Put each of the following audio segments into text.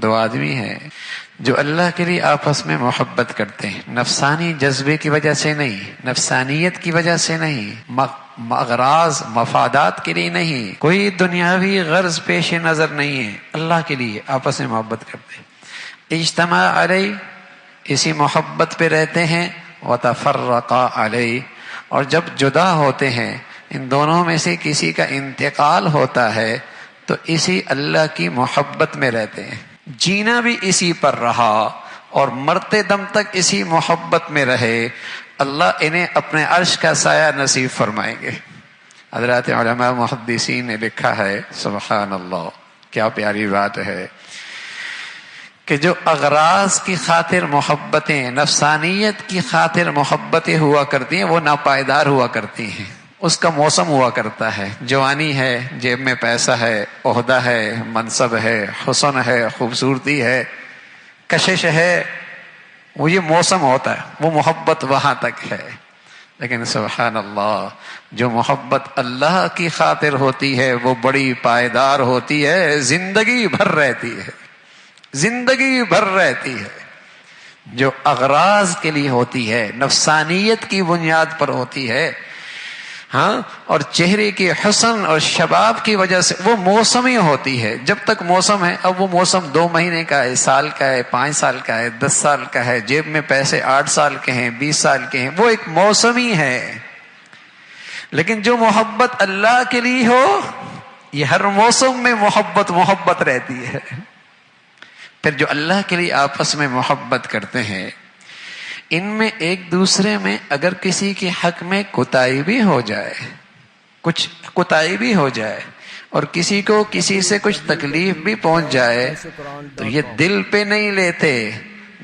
دو آدمی ہیں جو اللہ کے لیے آپس میں محبت کرتے ہیں، نفسانی جذبے کی وجہ سے نہیں، نفسانیت کی وجہ سے نہیں، اغراض مفادات کے لیے نہیں، کوئی دنیاوی غرض پیش نظر نہیں ہے، اللہ کے لیے آپس میں محبت کرتے ہیں۔ اجتماع علیہ، اسی محبت پہ رہتے ہیں، وتفرقا علیہ، اور جب جدا ہوتے ہیں ان دونوں میں سے کسی کا انتقال ہوتا ہے تو اسی اللہ کی محبت میں رہتے ہیں، جینا بھی اسی پر رہا اور مرتے دم تک اسی محبت میں رہے، اللہ انہیں اپنے عرش کا سایہ نصیب فرمائیں گے۔ حضرات علماء محدثین نے لکھا ہے، سبحان اللہ، کیا پیاری بات ہے کہ جو اغراض کی خاطر محبتیں، نفسانیت کی خاطر محبتیں ہوا کرتی ہیں، وہ ناپائیدار ہوا کرتی ہیں، اس کا موسم ہوا کرتا ہے۔ جوانی ہے، جیب میں پیسہ ہے، عہدہ ہے، منصب ہے، حسن ہے، خوبصورتی ہے، کشش ہے، وہ یہ موسم ہوتا ہے، وہ محبت وہاں تک ہے۔ لیکن سبحان اللہ، جو محبت اللہ کی خاطر ہوتی ہے وہ بڑی پائیدار ہوتی ہے، زندگی بھر رہتی ہے، زندگی بھر رہتی ہے۔ جو اغراض کے لیے ہوتی ہے، نفسانیت کی بنیاد پر ہوتی ہے، ہاں، اور چہرے کے حسن اور شباب کی وجہ سے وہ موسمی ہوتی ہے۔ جب تک موسم ہے، اب وہ موسم 2 مہینے کا ہے، سال کا ہے، 5 سال کا ہے، 10 سال کا ہے، جیب میں پیسے 8 سال کے ہیں، 20 سال کے ہیں، وہ ایک موسمی ہے۔ لیکن جو محبت اللہ کے لیے ہو، یہ ہر موسم میں محبت رہتی ہے۔ پھر جو اللہ کے لیے آپس میں محبت کرتے ہیں، ان میں ایک دوسرے میں اگر کسی کے حق میں کوتاہی بھی ہو جائے، کچھ کوتاہی بھی ہو جائے، اور کسی کو کسی سے کچھ تکلیف بھی پہنچ جائے، تو یہ دل پہ نہیں لیتے،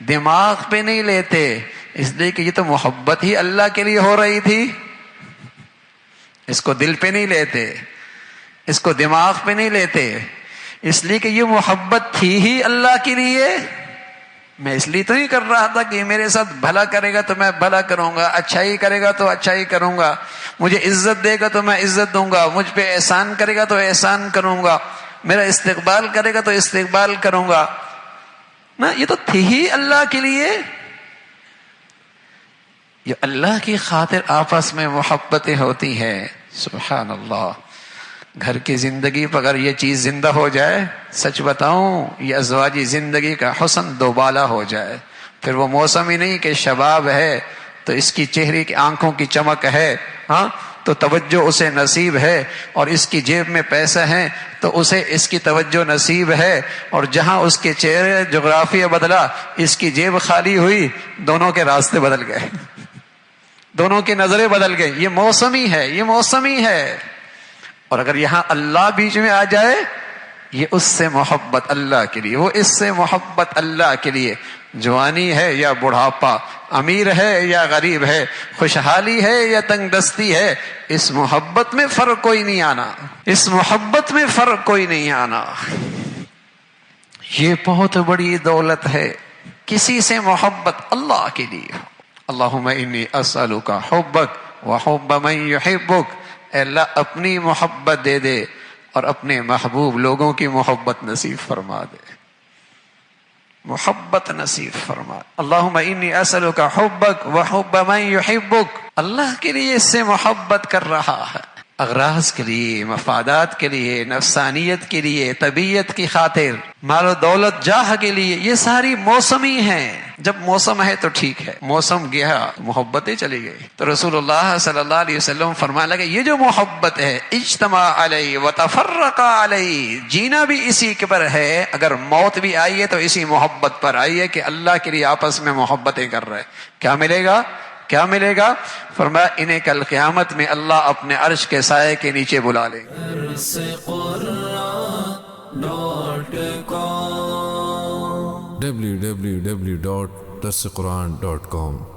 دماغ پہ نہیں لیتے، اس لیے کہ یہ تو محبت ہی اللہ کے لیے ہو رہی تھی، اس کو دل پہ نہیں لیتے، اس کو دماغ پہ نہیں لیتے، اس لیے کہ یہ محبت تھی ہی اللہ کے لیے۔ میں اس لیے تو نہیں کر رہا تھا کہ میرے ساتھ بھلا کرے گا تو میں بھلا کروں گا، اچھائی کرے گا تو اچھائی کروں گا، مجھے عزت دے گا تو میں عزت دوں گا، مجھ پہ احسان کرے گا تو احسان کروں گا، میرا استقبال کرے گا تو استقبال کروں گا نا، یہ تو تھی ہی اللہ کے لیے۔ یہ اللہ کی خاطر آپس میں محبتیں ہوتی ہیں، سبحان اللہ۔ گھر کی زندگی پر اگر یہ چیز زندہ ہو جائے، سچ بتاؤں، یہ ازواجی زندگی کا حسن دوبالا ہو جائے، پھر وہ موسم ہی نہیں کہ شباب ہے تو اس کی چہرے کی آنکھوں کی چمک ہے، ہاں، تو توجہ اسے نصیب ہے، اور اس کی جیب میں پیسہ ہے تو اسے اس کی توجہ نصیب ہے، اور جہاں اس کے چہرے جغرافیہ بدلا، اس کی جیب خالی ہوئی، دونوں کے راستے بدل گئے، دونوں کی نظریں بدل گئی۔ یہ موسمی ہے، یہ موسمی ہے۔ اور اگر یہاں اللہ بیچ میں آ جائے، یہ اس سے محبت اللہ کے لیے، وہ اس سے محبت اللہ کے لیے، جوانی ہے یا بڑھاپا، امیر ہے یا غریب ہے، خوشحالی ہے یا تنگ دستی ہے، اس محبت میں فرق کوئی نہیں آنا، اس محبت میں فرق کوئی نہیں آنا۔ یہ بہت بڑی دولت ہے، کسی سے محبت اللہ کے لیے۔ اللہم انی اسألک حبک وحب من یحبک، اے اللہ اپنی محبت دے دے اور اپنے محبوب لوگوں کی محبت نصیب فرما دے، محبت نصیب فرما۔ اللہم انی اسألک حبک وحب من یحبک، اللہ کے لیے اس سے محبت کر رہا ہے، اغراض کے لیے، مفادات کے لیے، نفسانیت کے لیے، طبیعت کی خاطر، مال و دولت، جاہ کے لیے، یہ ساری موسمی ہیں۔ جب موسم ہے تو ٹھیک ہے، موسم گیا محبتیں چلی گئی، تو رسول اللہ صلی اللہ علیہ وسلم فرمانے لگے یہ جو محبت ہے، اجتماع علیہ وتفرق علیہ، جینا بھی اسی کے پر ہے، اگر موت بھی آئی ہے تو اسی محبت پر آئی ہے کہ اللہ کے لیے آپس میں محبتیں کر رہے۔ کیا ملے گا؟ کیا ملے گا؟ فرمایا انہیں کل قیامت میں اللہ اپنے عرش کے سائے کے نیچے بلا لیں گے۔ www.darsequran.com